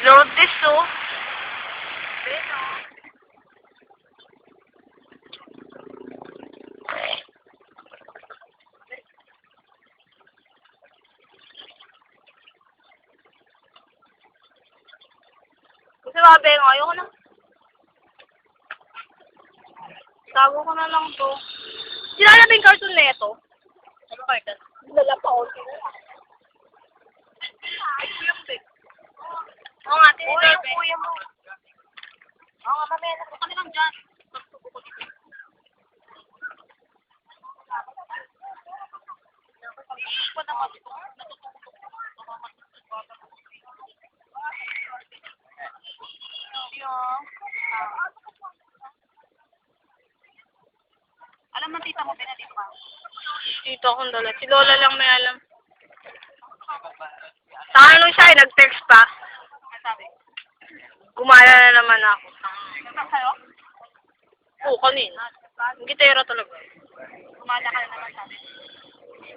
Lotus, oh. Kasi mabe nga, ayoko na. Tago ko na lang to. Sinala ba yung cartoon na ito? Ano cartoon? Dala pa ako. Ay, kuya mo, babe. Oo nga, tinitay, babe. Kuya mo. Oo nga, mamaya na po kami lang dyan. Pagsubo ko dito. Pag-iisip ko naman ito, natututok ko. Alam mo, tita mo, pinatito ka? Tito akong dala. Si Lola lang may alam. Sa ano siya, nag-text pa. Ano sabi? Gumala na naman ako. Nagtak sa'yo? Oo, kanina. Ang gitera talaga. Gumala ka na naman sabi.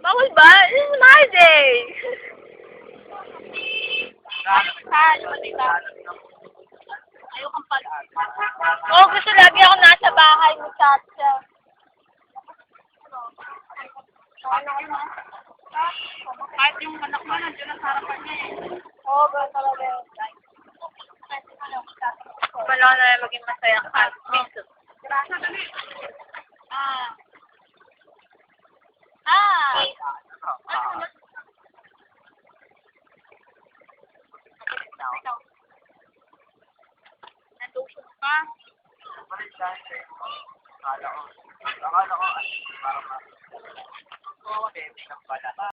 Bawal ba? This is my day! Ayaw kang pala. Oo, gusto lagi ako nasa bahay ni Chacha. Kahit yung anak mo, nandiyan na sa harapan niya eh. Oo, ba talaga yun. Wala na maging masaya ka. Minto. Natusok ka. Akala ko, parang